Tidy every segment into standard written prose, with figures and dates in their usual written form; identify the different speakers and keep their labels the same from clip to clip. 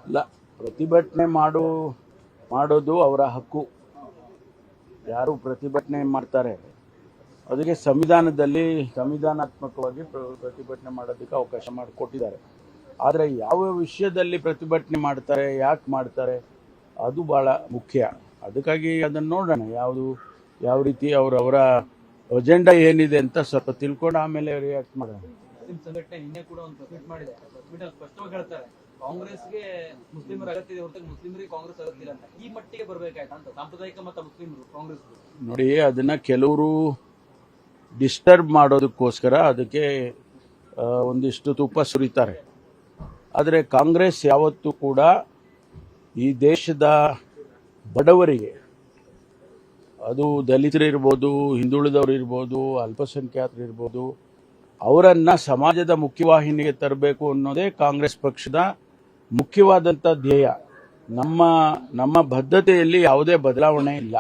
Speaker 1: ಇಲ್ಲ, ಪ್ರತಿಭಟನೆ ಮಾಡೋದು ಅವರ ಹಕ್ಕು. ಯಾರು ಪ್ರತಿಭಟನೆ ಮಾಡ್ತಾರೆ ಅದಕ್ಕೆ ಸಂವಿಧಾನಾತ್ಮಕವಾಗಿ ಪ್ರತಿಭಟನೆ ಮಾಡೋದಕ್ಕೆ ಅವಕಾಶ ಮಾಡಿಕೊಟ್ಟಿದ್ದಾರೆ. ಆದರೆ ಯಾವ ವಿಷಯದಲ್ಲಿ ಪ್ರತಿಭಟನೆ ಮಾಡ್ತಾರೆ, ಯಾಕೆ ಮಾಡ್ತಾರೆ, ಅದು ಭಾಳ ಮುಖ್ಯ. ಅದಕ್ಕಾಗಿ ಅದನ್ನು ನೋಡೋಣ, ಯಾವ ರೀತಿ ಅವರ ಅಜೆಂಡಾ ಏನಿದೆ ಅಂತ ಸ್ವಲ್ಪ ತಿಳ್ಕೊಂಡು ಆಮೇಲೆ ರಿಯಾಕ್ಟ್ ಮಾಡೋಣ.
Speaker 2: ಸಂಘಟನೆ ನಿನ್ನೆ ಕೂಡ ಒಂದು ಟ್ವೀಟ್ ಮಾಡಿದೆ. ಟ್ವೀಟ್ ಸ್ಪಷ್ಟವಾಗಿ ಹೇಳ್ತಾರೆ, ಕಾಂಗ್ರೆಸ್ಗೆ ಮುಸ್ಲಿಮರ ಅಗತ್ಯ ಇದೆ ಹೊರತಾಗಿ ಮುಸ್ಲಿಮರಿಗೆ ಕಾಂಗ್ರೆಸ್ ಅಗತ್ಯ ಇಲ್ಲ ಅಂತ. ಈ ಮಟ್ಟಿಗೆ ಬರಬೇಕಾಯ್ತಾ ಅಂತ ಸಾಂಪ್ರದಾಯಿಕ ಮತ್ತು ಮುಸ್ಲಿಮರು ಕಾಂಗ್ರೆಸ್
Speaker 1: ನೋಡಿ, ಅದನ್ನ ಕೆಲವರು ಡಿಸ್ಟರ್ಬ್ ಮಾಡೋದಕ್ಕೋಸ್ಕರ ಅದಕ್ಕೆ ಒಂದಿಷ್ಟು ತುಪ್ಪ ಸುರಿತಾರೆ. ಆದರೆ ಕಾಂಗ್ರೆಸ್ ಯಾವತ್ತೂ ಕೂಡ ಈ ದೇಶದ ಬಡವರಿಗೆ, ಅದು ದಲಿತರಿರ್ಬೋದು, ಹಿಂದುಳಿದವರು ಇರ್ಬೋದು, ಅಲ್ಪಸಂಖ್ಯಾತರು ಇರ್ಬೋದು, ಅವರನ್ನು ಸಮಾಜದ ಮುಖ್ಯವಾಹಿನಿಗೆ ತರಬೇಕು ಅನ್ನೋದೇ ಕಾಂಗ್ರೆಸ್ ಪಕ್ಷದ ಮುಖ್ಯವಾದಂಥ ಧ್ಯೇಯ. ನಮ್ಮ ಬದ್ಧತೆಯಲ್ಲಿ ಯಾವುದೇ ಬದಲಾವಣೆ ಇಲ್ಲ.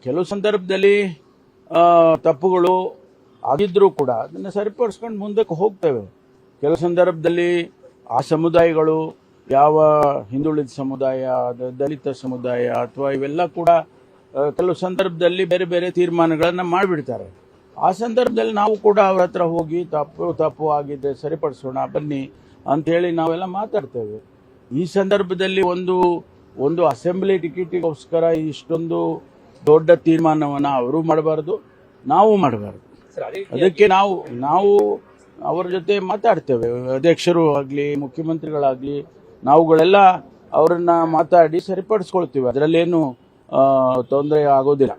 Speaker 1: ಕೆಲವು ಸಂದರ್ಭದಲ್ಲಿ ತಪ್ಪುಗಳು ಆಗಿದ್ರೂ ಕೂಡ ಅದನ್ನು ಸರಿಪಡಿಸ್ಕೊಂಡು ಮುಂದಕ್ಕೆ ಹೋಗ್ತೇವೆ. ಕೆಲವು ಸಂದರ್ಭದಲ್ಲಿ ಆ ಸಮುದಾಯಗಳು, ಯಾವ ಹಿಂದುಳಿದ ಸಮುದಾಯ, ದಲಿತ ಸಮುದಾಯ ಅಥವಾ ಇವೆಲ್ಲ ಕೂಡ ಕೆಲವು ಸಂದರ್ಭದಲ್ಲಿ ಬೇರೆ ಬೇರೆ ತೀರ್ಮಾನಗಳನ್ನು ಮಾಡಿಬಿಡ್ತಾರೆ. ಆ ಸಂದರ್ಭದಲ್ಲಿ ನಾವು ಕೂಡ ಅವ್ರ ಹತ್ರ ಹೋಗಿ ತಪ್ಪು ಆಗಿದೆ, ಸರಿಪಡಿಸೋಣ ಬನ್ನಿ ಅಂಥೇಳಿ ನಾವೆಲ್ಲ ಮಾತಾಡ್ತೇವೆ. ಈ ಸಂದರ್ಭದಲ್ಲಿ ಒಂದು ಅಸೆಂಬ್ಲಿ ಟಿಕೆಟಿಗೋಸ್ಕರ ಇಷ್ಟೊಂದು ದೊಡ್ಡ ತೀರ್ಮಾನವನ್ನು ಅವರು ಮಾಡಬಾರ್ದು, ನಾವು ಮಾಡಬಾರ್ದು. ಅದಕ್ಕೆ ನಾವು ಅವರ ಜೊತೆ ಮಾತಾಡ್ತೇವೆ. ಅಧ್ಯಕ್ಷರು ಆಗಲಿ, ಮುಖ್ಯಮಂತ್ರಿಗಳಾಗಲಿ, ನಾವುಗಳೆಲ್ಲ ಅವರನ್ನ ಮಾತಾಡಿ ಸರಿಪಡಿಸ್ಕೊಳ್ತೀವಿ. ಅದರಲ್ಲೇನು ತೊಂದರೆ ಆಗೋದಿಲ್ಲ.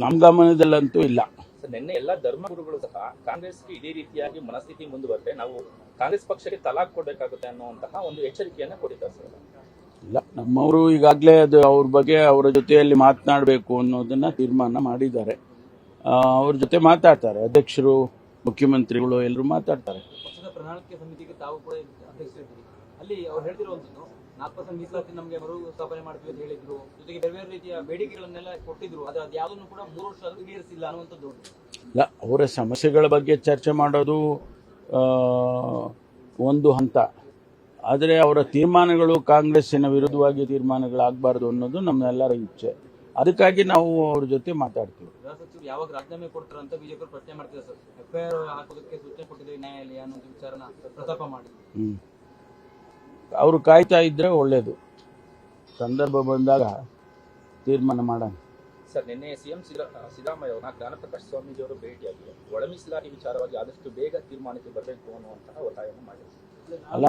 Speaker 1: ನಮ್ಮ ಗಮನದಲ್ಲಂತೂ ಇಲ್ಲ.
Speaker 3: ನಿನ್ನೆ ಎಲ್ಲ ಧರ್ಮಗುರುಗಳು ಸಹ ಕಾಂಗ್ರೆಸ್ಗೆ ಇದೇ ರೀತಿಯಾಗಿ ಮನಸ್ಥಿತಿ ಮುಂದುವರೆದ್ರೆ ನಾವು ಕಾಂಗ್ರೆಸ್ ಪಕ್ಷಕ್ಕೆ ತಲಾಖ್ ಕೊಡಬೇಕಾಗುತ್ತೆ ಅನ್ನುವಂತಹ ಒಂದು ಎಚ್ಚರಿಕೆಯನ್ನು ಕೊಟ್ಟಿದ್ದಾರೆ ಸರ್.
Speaker 1: ಇಲ್ಲ, ನಮ್ಮವರು ಈಗಾಗಲೇ ಅದು ಅವ್ರ ಬಗ್ಗೆ ಅವರ ಜೊತೆಯಲ್ಲಿ ಮಾತನಾಡಬೇಕು ಅನ್ನೋದನ್ನ ತೀರ್ಮಾನ ಮಾಡಿದ್ದಾರೆ. ಅವ್ರ ಜೊತೆ ಮಾತಾಡ್ತಾರೆ, ಅಧ್ಯಕ್ಷರು, ಮುಖ್ಯಮಂತ್ರಿಗಳು ಎಲ್ಲರೂ ಮಾತಾಡ್ತಾರೆ.
Speaker 2: ಪಕ್ಷದ ಪ್ರಣಾಳಿಕೆ ಸಮಿತಿಗೆ ತಾವು ಕೂಡ ಅಧ್ಯಕ್ಷರಿದ್ದೀರಿ. ಅಲ್ಲಿ ಅವ್ರು ಹೇಳ್ತಿರುವಂಥದ್ದು 4% ಮೀಸಲಾತಿ ನಮಗೆ ಮರು ಸ್ಥಾಪನೆ ಮಾಡ್ತೀವಿ ಅಂತ ಹೇಳಿದ್ರು. ಜೊತೆಗೆ ಬೇರೆ ಬೇರೆ ರೀತಿಯ ಬೇಡಿಕೆಗಳನ್ನೆಲ್ಲ ಕೊಟ್ಟಿದ್ರು. ಅದು ಯಾವುದನ್ನು ಕೂಡ 3 ವರ್ಷ ಆದರೂ ಈಡೇರಿಸಿಲ್ಲ ಅನ್ನುವಂಥದ್ದು.
Speaker 1: ಇಲ್ಲ, ಅವರ ಸಮಸ್ಯೆಗಳ ಬಗ್ಗೆ ಚರ್ಚೆ ಮಾಡೋದು ಒಂದು ಹಂತ. ಆದರೆ ಅವರ ತೀರ್ಮಾನಗಳು ಕಾಂಗ್ರೆಸ್ಸಿನ ವಿರುದ್ಧವಾಗಿ ತೀರ್ಮಾನಗಳಾಗಬಾರ್ದು ಅನ್ನೋದು ನಮ್ಮೆಲ್ಲರ ಇಚ್ಛೆ. ಅದಕ್ಕಾಗಿ ನಾವು ಅವ್ರ ಜೊತೆ ಮಾತಾಡ್ತೀವಿ.
Speaker 2: ಗೃಹ ಸಚಿವರು ಯಾವಾಗ ರಾಜೀನಾಮೆ ಕೊಡ್ತಾರೆ ಅಂತ ಬಿಜೆಪಿ ಪ್ರಶ್ನೆ ಮಾಡ್ತಿದ್ದಾರೆ ಸರ್. FIR ಹಾಕೋದಕ್ಕೆ ಸೂಚನೆ ಕೊಟ್ಟಿದೆ ನ್ಯಾಯಾಲಯ ಅನ್ನೋ ವಿಚಾರನ ಪ್ರಸ್ತಾಪ ಮಾಡಿ.
Speaker 1: ಅವರು ಕಾಯ್ತಾ ಇದ್ರೆ ಒಳ್ಳೇದು. ಸಂದರ್ಭ ಬಂದಾಗ ತೀರ್ಮಾನ ಮಾಡೋಣ.
Speaker 3: ಸರ್, ನಿನ್ನೆ ಸಿಎಂ ಸಿದ್ದರಾಮಯ್ಯ ಅವರನ್ನ ಜ್ಞಾನಪ್ರಕಾಶ್ ಸ್ವಾಮೀಜಿ ಅವರು ಭೇಟಿಯಾಗಿ ಒಳ ಮೀಸಲಾತಿ ವಿಚಾರವಾಗಿ ಆದಷ್ಟು ಬೇಗ ತೀರ್ಮಾನಕ್ಕೆ ಬರಬೇಕು ಅನ್ನುವಂತಹ ಒತ್ತಾಯವನ್ನು ಮಾಡಿದರು.
Speaker 1: ಅಲ್ಲ,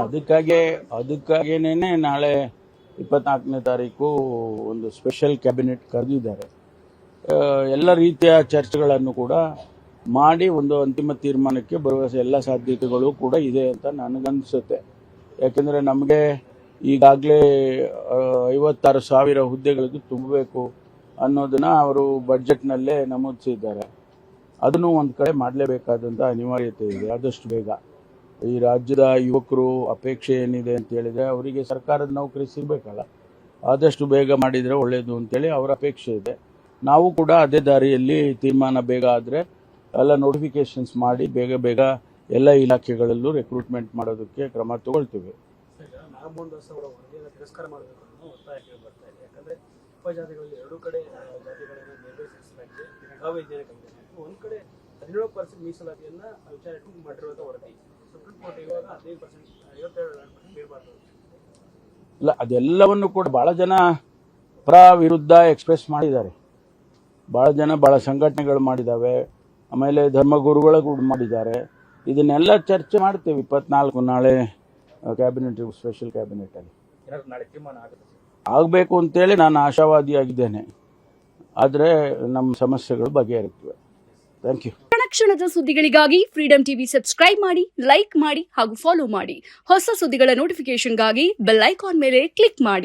Speaker 1: ಅದಕ್ಕಾಗೇನೆ ನಾಳೆ 24ನೇ ತಾರೀಕು ಒಂದು ಸ್ಪೆಷಲ್ ಕ್ಯಾಬಿನೆಟ್ ಕರೆದಿದ್ದಾರೆ. ಎಲ್ಲ ರೀತಿಯ ಚರ್ಚೆಗಳನ್ನು ಕೂಡ ಮಾಡಿ ಒಂದು ಅಂತಿಮ ತೀರ್ಮಾನಕ್ಕೆ ಬರುವ ಎಲ್ಲ ಸಾಧ್ಯತೆಗಳು ಕೂಡ ಇದೆ ಅಂತ ನನಗನ್ನಿಸುತ್ತೆ. ಯಾಕೆಂದರೆ ನಮಗೆ ಈಗಾಗಲೇ 56,000 ಹುದ್ದೆಗಳಿಗೆ ತುಂಬಬೇಕು ಅನ್ನೋದನ್ನು ಅವರು ಬಡ್ಜೆಟ್ನಲ್ಲೇ ನಮೂದಿಸಿದ್ದಾರೆ. ಅದನ್ನು ಒಂದು ಕಡೆ ಮಾಡಲೇಬೇಕಾದಂಥ ಅನಿವಾರ್ಯತೆ ಇದೆ. ಆದಷ್ಟು ಬೇಗ ಈ ರಾಜ್ಯದ ಯುವಕರು ಅಪೇಕ್ಷೆ ಏನಿದೆ ಅಂತ ಹೇಳಿದರೆ ಅವರಿಗೆ ಸರ್ಕಾರದ ನೌಕರಿ ಸಿಗಬೇಕಲ್ಲ, ಆದಷ್ಟು ಬೇಗ ಮಾಡಿದರೆ ಒಳ್ಳೆಯದು ಅಂತೇಳಿ ಅವರ ಅಪೇಕ್ಷೆ ಇದೆ. ನಾವು ಕೂಡ ಅದೇ ದಾರಿಯಲ್ಲಿ ತೀರ್ಮಾನ ಬೇಗ ಆದರೆ ಎಲ್ಲ ನೋಟಿಫಿಕೇಶನ್ಸ್ ಮಾಡಿ ಬೇಗ ಎಲ್ಲ ಇಲಾಖೆಗಳಲ್ಲೂ ರೆಕ್ರೂಟ್ಮೆಂಟ್ ಮಾಡೋದಕ್ಕೆ ಕ್ರಮ ತಗೊಳ್ತೀವಿ.
Speaker 2: ತಿರಸ್ಕಾರ ಮಾಡಬೇಕು ಅನ್ನೋ ಒತ್ತಾಯ ಬರ್ತಾ ಇದೆ. ಯಾಕಂದರೆ ಉಪಜಾತಿಗಳಲ್ಲಿ 2 ಕಡೆ ಜಾತಿಗಳನ್ನು ನಿರ್ದೇಶಿಸಲಾಗಿದೆ. ಒಂದು ಕಡೆ 17% ಮೀಸಲಾತಿಯನ್ನು ವಿಚಾರ ಮಾಡಿರುವಂಥ ವರದಿ ಸುಪ್ರೀಂ ಕೋರ್ಟ್ ಇವಾಗ 15%, 57% ನೀಡಬಾರ್ದು.
Speaker 1: ಇಲ್ಲ, ಅದೆಲ್ಲವನ್ನು ಕೂಡ ಭಾಳ ಜನ ಪರ ವಿರುದ್ಧ ಎಕ್ಸ್ಪ್ರೆಸ್ ಮಾಡಿದ್ದಾರೆ. ಭಾಳ ಸಂಘಟನೆಗಳು ಮಾಡಿದ್ದಾವೆ, ಆಮೇಲೆ ಧರ್ಮಗುರುಗಳು ಕೂಡ ಮಾಡಿದ್ದಾರೆ. ಇದನ್ನೆಲ್ಲ ಚರ್ಚೆ ಮಾಡ್ತೇವೆ 24 ನಾಳೆ ಕ್ಯಾಬಿನೆಟ್, ಸ್ಪೆಷಲ್ ಕ್ಯಾಬಿನೆಟಲ್ಲಿ ಆಗಬೇಕು ಅಂತೇಳಿ ನಾನು ಆಶಾವಾದಿಯಾಗಿದ್ದೇನೆ. ಆದರೆ ನಮ್ಮ ಸಮಸ್ಯೆಗಳು ಬಗೆಹರಿಯುತ್ತವೆ. Thank you.
Speaker 4: ಕ್ಷಣದ ಸುದ್ದಿಗಳಿಗಾಗಿ ಫ್ರೀಡಂ ಟಿವಿ ಸಬ್ಸ್ಕ್ರೈಬ್ ಮಾಡಿ, ಲೈಕ್ ಮಾಡಿ ಹಾಗೂ ಫಾಲೋ ಮಾಡಿ. ಹೊಸ ಸುದ್ದಿಗಳ ನೋಟಿಫಿಕೇಶನ್ಗಾಗಿ ಬೆಲ್ ಐಕಾನ್ ಮೇಲೆ ಕ್ಲಿಕ್ ಮಾಡಿ.